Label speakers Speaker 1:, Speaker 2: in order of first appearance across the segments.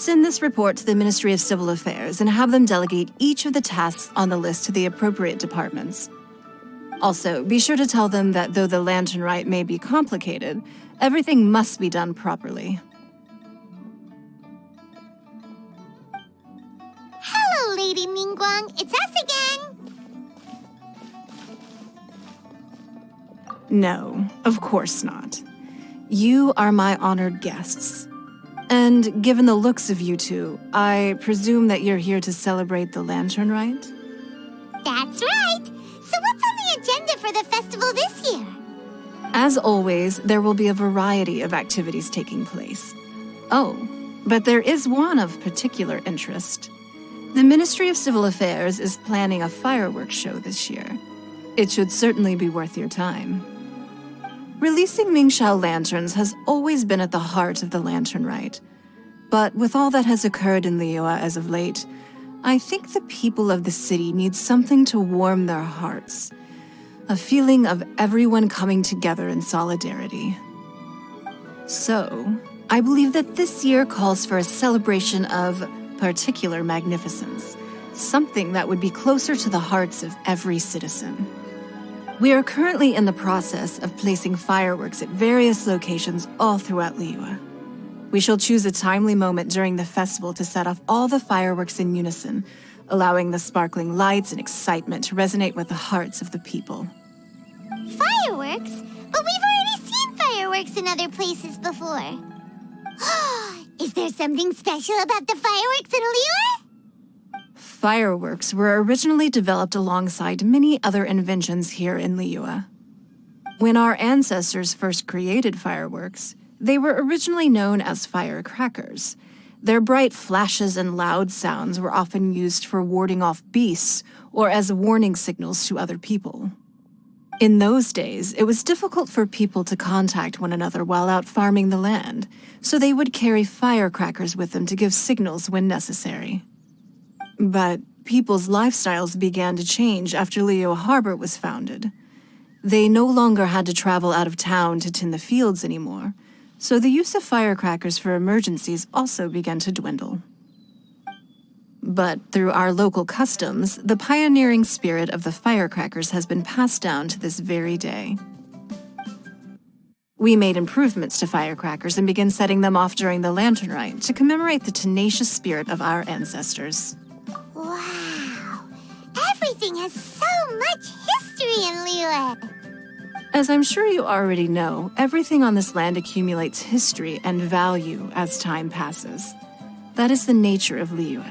Speaker 1: Send this report to the Ministry of Civil Affairs and have them delegate each of the tasks on the list to the appropriate departments. Also, be sure to tell them that though the lantern rite may be complicated, everything must be done properly.
Speaker 2: Hello, Lady Mingguang. It's us again.
Speaker 1: No, of course not. You are my honored guests. And given the looks of you two, I presume that you're here to celebrate the lantern rite?
Speaker 2: That's right. So what's on the agenda for the festival this year?
Speaker 1: As always, there will be a variety of activities taking place. Oh, but there is one of particular interest. The Ministry of Civil Affairs is planning a fireworks show this year. It should certainly be worth your time. Releasing Mingxiao lanterns has always been at the heart of the lantern rite. But with all that has occurred in Liyue as of late, I think the people of the city need something to warm their hearts. A feeling of everyone coming together in solidarity. So, I believe that this year calls for a celebration of particular magnificence, something that would be closer to the hearts of every citizen. We are currently in the process of placing fireworks at various locations all throughout Liyue. We shall choose a timely moment during the festival to set off all the fireworks in unison, allowing the sparkling lights and excitement to resonate with the hearts of the people.
Speaker 2: Fireworks? But we've already seen fireworks in other places before. Is there something special about the fireworks in Liyue?
Speaker 1: Fireworks were originally developed alongside many other inventions here in Liyue. When our ancestors first created fireworks, they were originally known as firecrackers. Their bright flashes and loud sounds were often used for warding off beasts or as warning signals to other people. In those days, it was difficult for people to contact one another while out farming the land, so they would carry firecrackers with them to give signals when necessary. But people's lifestyles began to change after Liyue Harbor was founded. They no longer had to travel out of town to tend the fields anymore, so the use of firecrackers for emergencies also began to dwindle. But through our local customs, the pioneering spirit of the firecrackers has been passed down to this very day. We made improvements to firecrackers and began setting them off during the lantern rite to commemorate the tenacious spirit of our ancestors.
Speaker 2: Wow! Everything has so much history in Liyue!
Speaker 1: As I'm sure you already know, everything on this land accumulates history and value as time passes. That is the nature of Liyue.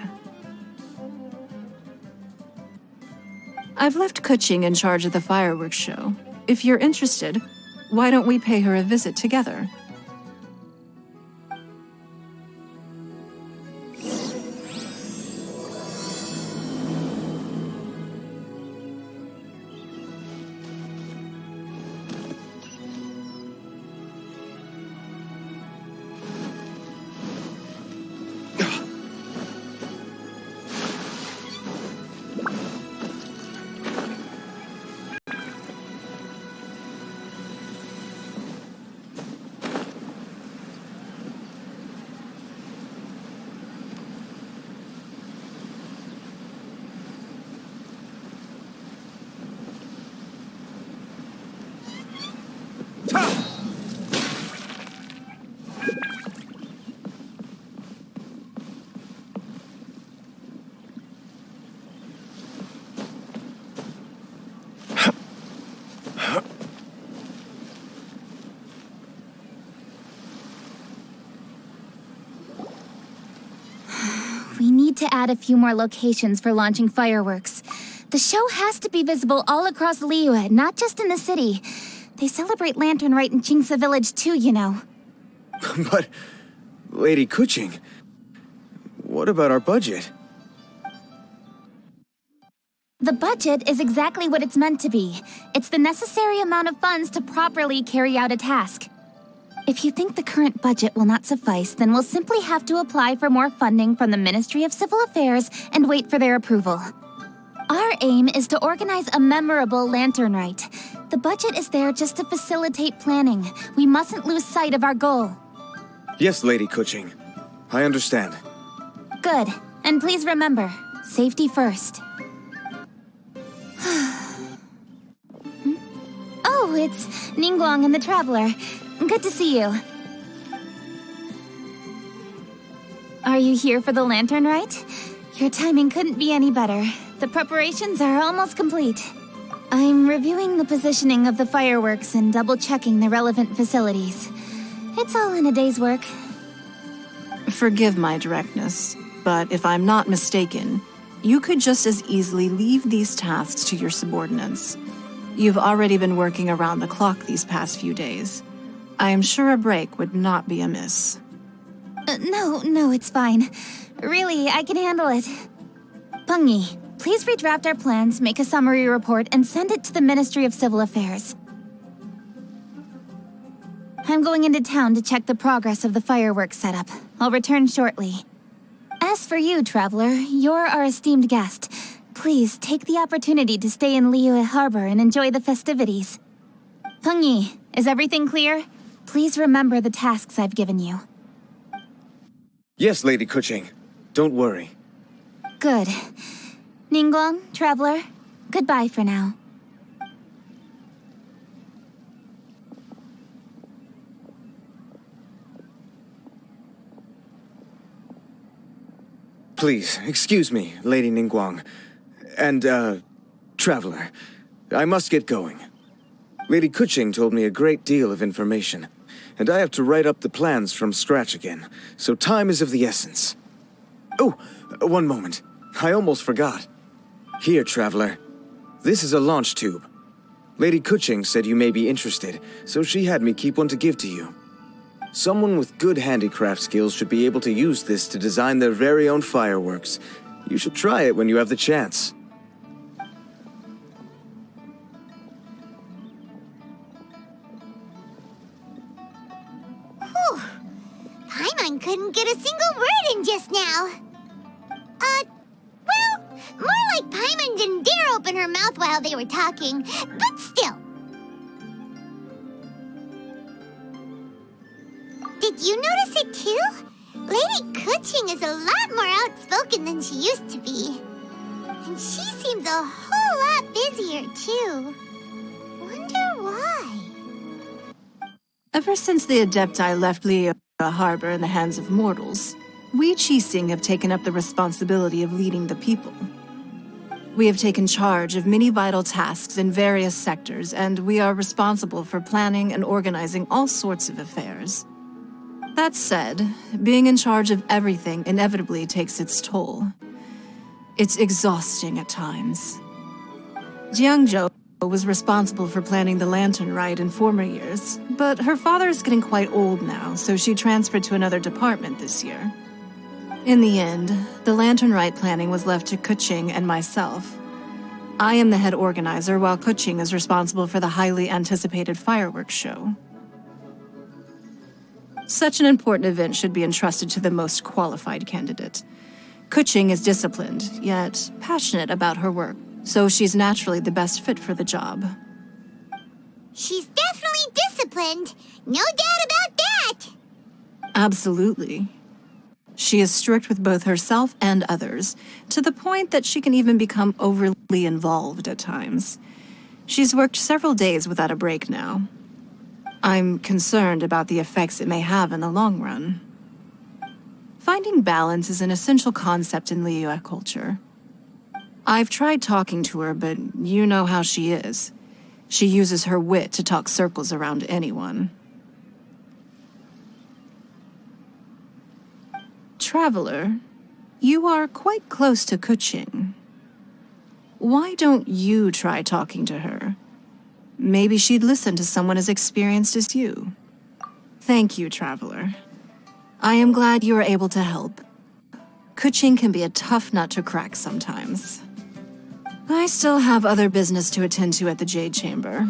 Speaker 1: I've left Keqing in charge of the fireworks show. If you're interested, why don't we pay her a visit together?
Speaker 3: We need to add a few more locations for launching fireworks. The show has to be visible all across Liyue, not just in the city. They celebrate Lantern Rite in Qingce Village too, you know.
Speaker 4: But, Lady Keqing, what about our budget?
Speaker 3: The budget is exactly what it's meant to be. It's the necessary amount of funds to properly carry out a task. If you think the current budget will not suffice, then we'll simply have to apply for more funding from the Ministry of Civil Affairs and wait for their approval. Our aim is to organize a memorable Lantern Rite. The budget is there just to facilitate planning. We mustn't lose sight of our goal.
Speaker 4: Yes, Lady Keqing. I understand.
Speaker 3: Good. And please remember, safety first. Oh, it's Ningguang and the Traveler. Good to see you. Are you here for the lantern rite? Your timing couldn't be any better. The preparations are almost complete. I'm reviewing the positioning of the fireworks and double-checking the relevant facilities. It's all in a day's work.
Speaker 1: Forgive my directness, but if I'm not mistaken, you could just as easily leave these tasks to your subordinates. You've already been working around the clock these past few days. I am sure a break would not be amiss.
Speaker 3: No, it's fine. Really, I can handle it. Pengyi, please redraft our plans, make a summary report, and send it to the Ministry of Civil Affairs. I'm going into town to check the progress of the fireworks setup. I'll return shortly. As for you, Traveler, you're our esteemed guest. Please take the opportunity to stay in Liyue Harbor and enjoy the festivities. Pengyi, is everything clear? Please remember the tasks I've given you.
Speaker 4: Yes, Lady Keqing. Don't worry.
Speaker 3: Good. Ningguang, Traveler, goodbye for now.
Speaker 4: Please, excuse me, Lady Ningguang. And, Traveler. I must get going. Lady Keqing told me a great deal of information, and I have to write up the plans from scratch again, so time is of the essence. Oh, one moment. I almost forgot. Here, Traveler. This is a launch tube. Lady Keqing said you may be interested, so she had me keep one to give to you. Someone with good handicraft skills should be able to use this to design their very own fireworks. You should try it when you have the chance.
Speaker 2: Whew. Paimon couldn't get a single word in just now. Well, more like Paimon didn't dare open her mouth while they were talking, but still. Did you notice it too? Lady Keqing is a lot more outspoken than she used to be. And she seems a whole lot busier too. Wonder why?
Speaker 1: Ever since the Adepti left Liyue Harbor in the hands of mortals, we Keqing have taken up the responsibility of leading the people. We have taken charge of many vital tasks in various sectors, and we are responsible for planning and organizing all sorts of affairs. That said, being in charge of everything inevitably takes its toll. It's exhausting at times. Jiangzhou was responsible for planning the lantern rite in former years, but her father is getting quite old now, so she transferred to another department this year. In the end, the lantern rite planning was left to Keqing and myself. I am the head organizer, while Keqing is responsible for the highly anticipated fireworks show. Such an important event should be entrusted to the most qualified candidate. Keqing is disciplined, yet passionate about her work, so she's naturally the best fit for the job.
Speaker 2: She's definitely disciplined. No doubt about that.
Speaker 1: Absolutely. She is strict with both herself and others, to the point that she can even become overly involved at times. She's worked several days without a break now. I'm concerned about the effects it may have in the long run. Finding balance is an essential concept in Liyue culture. I've tried talking to her, but you know how she is. She uses her wit to talk circles around anyone. Traveler, you are quite close to Keqing. Why don't you try talking to her? Maybe she'd listen to someone as experienced as you. Thank you, Traveler. I am glad you were able to help. Keqing can be a tough nut to crack sometimes. I still have other business to attend to at the Jade Chamber.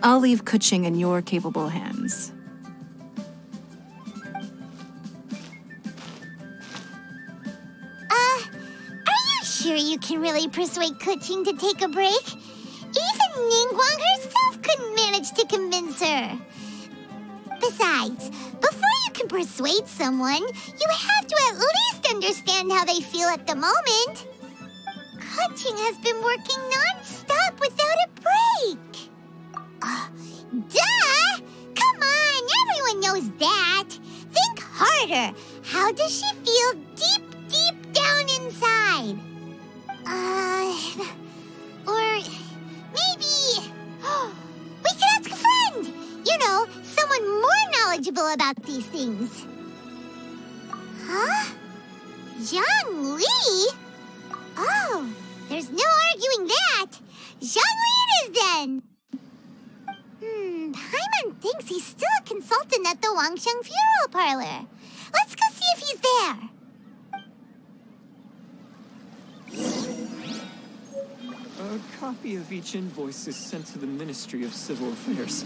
Speaker 1: I'll leave Keqing in your capable hands.
Speaker 2: Are you sure you can really persuade Keqing to take a break? Even Ningguang herself couldn't manage to convince her. Besides, before you can persuade someone, you have to at least understand how they feel at the moment. Keqing has been working non-stop without a break. Duh! Come on, everyone knows that. Think harder. How does she feel deep down inside? Or maybe... we could ask a friend! You know, someone more knowledgeable about these things. Huh? Zhongli? Oh, there's no arguing that. Zhongli it is then. Paimon thinks he's still a consultant at the Wangsheng Funeral Parlor. Let's go see if he's there.
Speaker 5: A copy of each invoice is sent to the Ministry of Civil Affairs.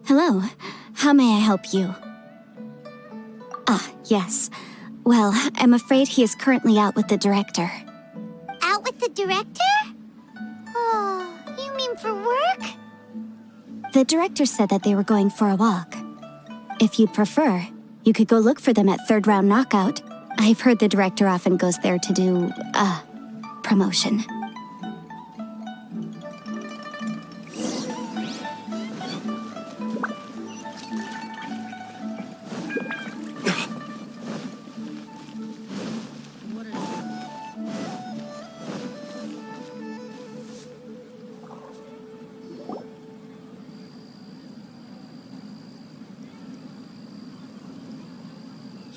Speaker 3: Hello. How may I help you? Ah, yes. Well, I'm afraid he is currently out with the director.
Speaker 2: Out with the director? Oh, you mean for work?
Speaker 3: The director said that they were going for a walk. If you'd prefer, you could go look for them at Third Round Knockout. I've heard the director often goes there to do, promotion.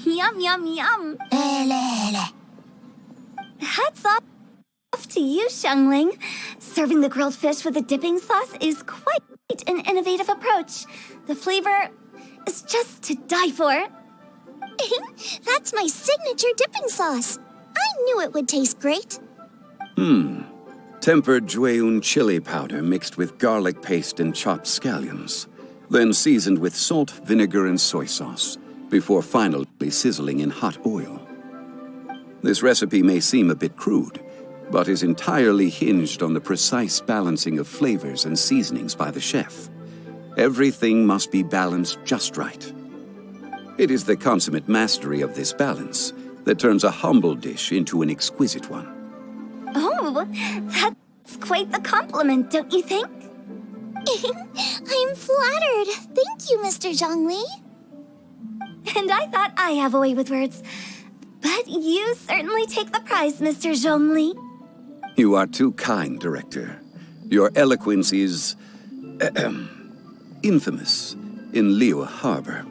Speaker 3: Yum, yum, yum. Hats off to you, Xiangling. Serving the grilled fish with a dipping sauce is quite an innovative approach. The flavor is just to die for.
Speaker 2: That's my signature dipping sauce. I knew it would taste great.
Speaker 6: Tempered Jueyun chili powder mixed with garlic paste and chopped scallions, then seasoned with salt, vinegar, and soy sauce, before finally sizzling in hot oil. This recipe may seem a bit crude, but is entirely hinged on the precise balancing of flavors and seasonings by the chef. Everything must be balanced just right. It is the consummate mastery of this balance that turns a humble dish into an exquisite one.
Speaker 3: Oh, that's quite the compliment, don't you think?
Speaker 2: I'm flattered. Thank you, Mr. Zhongli.
Speaker 3: And I thought I have a way with words. But you certainly take the prize, Mr. Zhongli.
Speaker 6: You are too kind, Director. Your eloquence is... infamous in Liyue Harbor.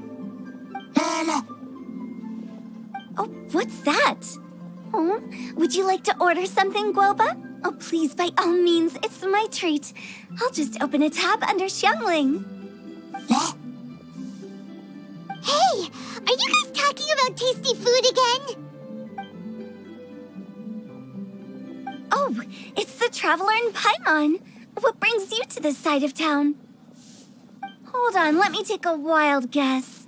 Speaker 3: Oh, what's that? Oh, would you like to order something, Guoba? Oh, please, by all means, it's my treat. I'll just open a tab under Xiangling.
Speaker 2: Hey, are you guys talking about tasty food again?
Speaker 3: Oh, it's the Traveler in Paimon. What brings you to this side of town? Hold on, let me take a wild guess.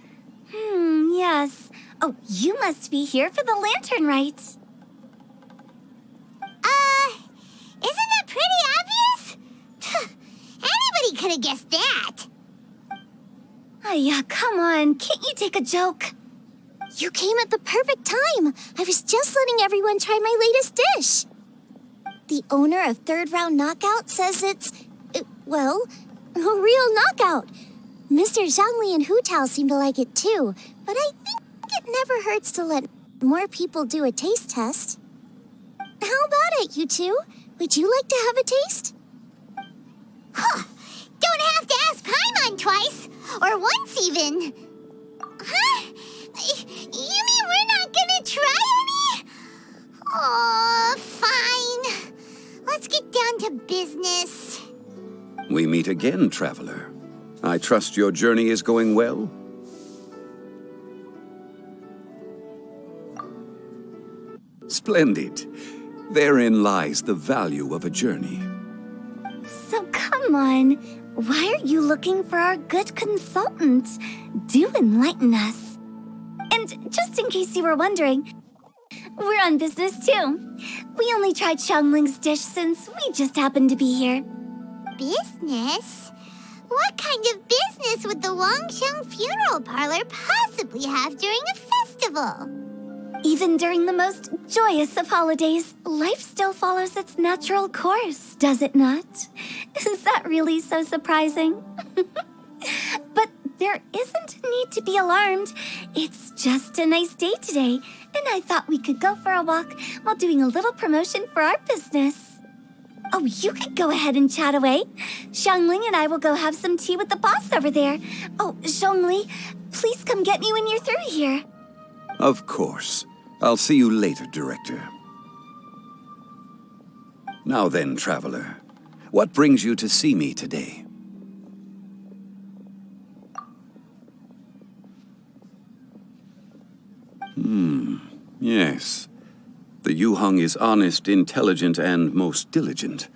Speaker 3: Yes. Oh, you must be here for the lantern rite.
Speaker 2: Isn't that pretty obvious? Anybody could have guessed that.
Speaker 3: Yeah, come on, can't you take a joke?
Speaker 2: You came at the perfect time. I was just letting everyone try my latest dish. The owner of Third Round Knockout says it's, well, a real knockout. Mr. Zhongli and Hu Tao seem to like it too, but I think it never hurts to let more people do a taste test. How about it, you two? Would you like to have a taste? Huh. Don't have to ask Paimon twice, or once even. Huh? You mean we're not gonna try any? Aw, fine. Let's get down to business.
Speaker 6: We meet again, traveler. I trust your journey is going well? Splendid. Therein lies the value of a journey.
Speaker 7: So come on, why are you looking for our good consultant? Do enlighten us. And just in case you were wondering, we're on business too. We only tried Xiangling's dish since we just happened to be here.
Speaker 2: Business? What kind of business would the Wangsheng funeral parlor possibly have during a festival?
Speaker 7: Even during the most joyous of holidays, life still follows its natural course, does it not? Is that really so surprising? But there isn't a need to be alarmed. It's just a nice day today, and I thought we could go for a walk while doing a little promotion for our business. Oh, you could go ahead and chat away. Xiangling and I will go have some tea with the boss over there. Oh, Zhongli, please come get me when you're through here.
Speaker 6: Of course. I'll see you later, Director. Now then, traveler, what brings you to see me today? Yes. The Yuheng is honest, intelligent, and most diligent.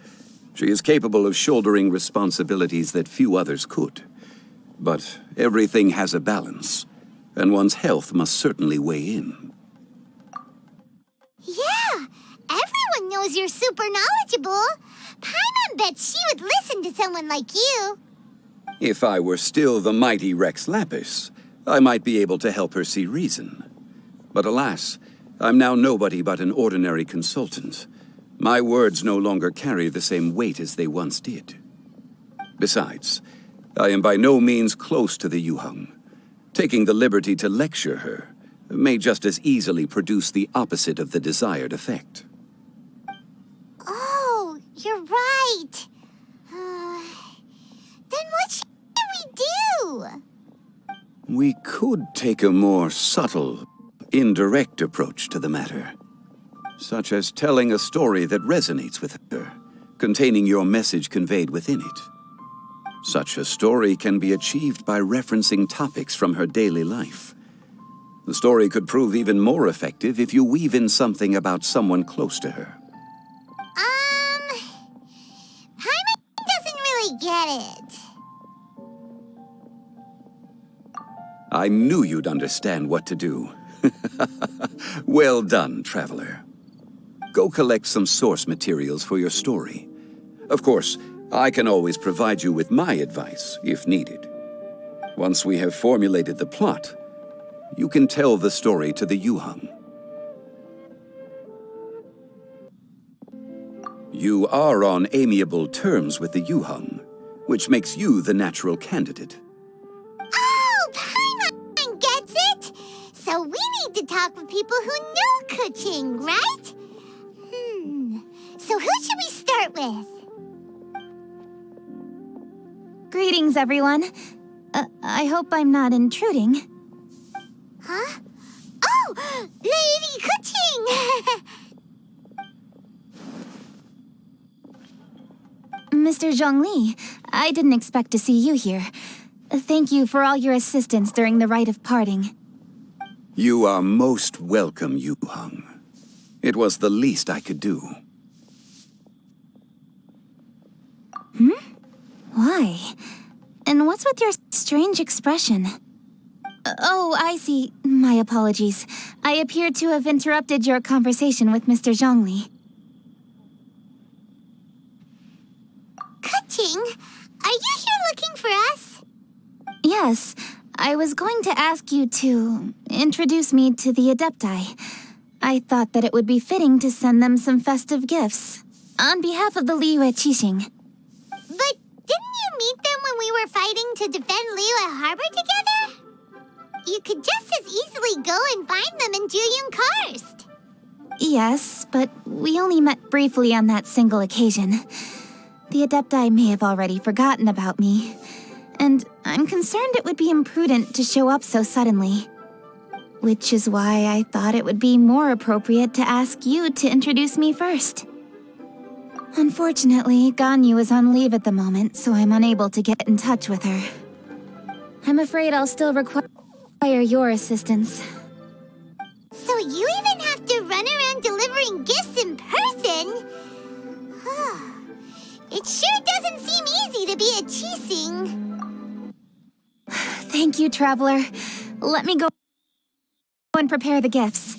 Speaker 6: She is capable of shouldering responsibilities that few others could. But everything has a balance, and one's health must certainly weigh in.
Speaker 2: Yeah, everyone knows you're super knowledgeable. Paimon bets she would listen to someone like you.
Speaker 6: If I were still the mighty Rex Lapis, I might be able to help her see reason. But alas, I'm now nobody but an ordinary consultant. My words no longer carry the same weight as they once did. Besides, I am by no means close to the Yuheng. Taking the liberty to lecture her may just as easily produce the opposite of the desired effect.
Speaker 2: Oh, you're right. Then what should we do?
Speaker 6: We could take a more subtle, indirect approach to the matter, such as telling a story that resonates with her, containing your message conveyed within it. Such a story can be achieved by referencing topics from her daily life. The story could prove even more effective if you weave in something about someone close to her.
Speaker 2: Paimon doesn't really get it.
Speaker 6: I knew you'd understand what to do. Well done, traveler. Go collect some source materials for your story. Of course, I can always provide you with my advice, if needed. Once we have formulated the plot, you can tell the story to the Yuheng. You are on amiable terms with the Yuheng, which makes you the natural candidate.
Speaker 2: Oh, Paimon gets it! So we need to talk with people who know Keqing, right? So who should we start with?
Speaker 3: Greetings, everyone. I hope I'm not intruding.
Speaker 2: Huh? Oh, Lady Keqing!
Speaker 3: Mr. Zhongli, I didn't expect to see you here. Thank you for all your assistance during the rite of parting.
Speaker 6: You are most welcome, Yuheng. It was the least I could do.
Speaker 3: Why? And what's with your strange expression? Oh, I see. My apologies. I appear to have interrupted your conversation with Mr. Zhongli.
Speaker 2: Keqing, are you here looking for us?
Speaker 3: Yes, I was going to ask you to introduce me to the Adepti. I thought that it would be fitting to send them some festive gifts. On behalf of the Liyue Keqing.
Speaker 2: But didn't you meet them when we were fighting to defend Liyue Harbor together? You could just as easily go and find them in Juyun Karst.
Speaker 3: Yes, but we only met briefly on that single occasion. The Adepti may have already forgotten about me, and I'm concerned it would be imprudent to show up so suddenly. Which is why I thought it would be more appropriate to ask you to introduce me first. Unfortunately, Ganyu is on leave at the moment, so I'm unable to get in touch with her. I'm afraid I'll still require your assistance.
Speaker 2: So you even have to run around delivering gifts in person? It sure doesn't seem easy to be a Keqing.
Speaker 3: Thank you, Traveler. Let me go and prepare the gifts.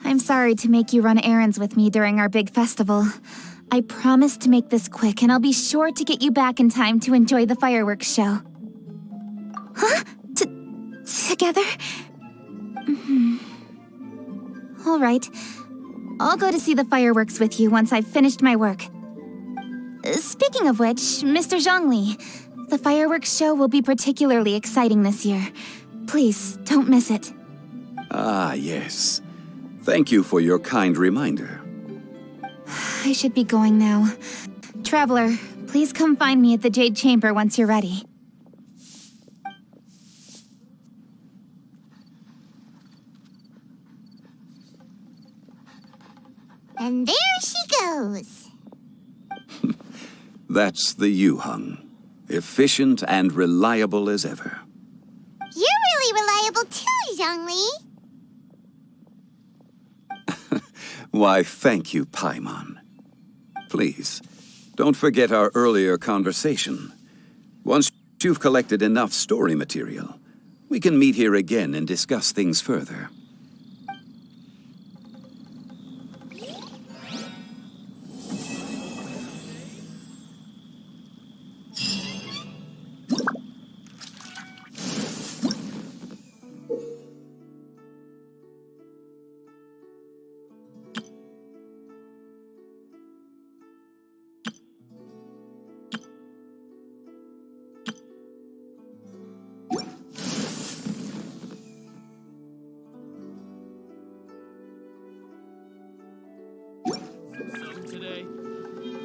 Speaker 3: I'm sorry to make you run errands with me during our big festival. I promise to make this quick, and I'll be sure to get you back in time to enjoy the fireworks show. Huh? Together? All right. I'll go to see the fireworks with you once I've finished my work. Speaking of which, Mr. Zhongli, the fireworks show will be particularly exciting this year. Please, don't miss it.
Speaker 6: Ah, yes. Thank you for your kind reminder.
Speaker 3: I should be going now. Traveler, please come find me at the Jade Chamber once you're ready.
Speaker 2: And there she goes.
Speaker 6: That's the Yuheng. Efficient and reliable as ever.
Speaker 2: You're really reliable too, Zhongli.
Speaker 6: Why, thank you, Paimon. Please, don't forget our earlier conversation. Once you've collected enough story material, we can meet here again and discuss things further.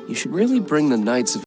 Speaker 8: You should really bring the Knights of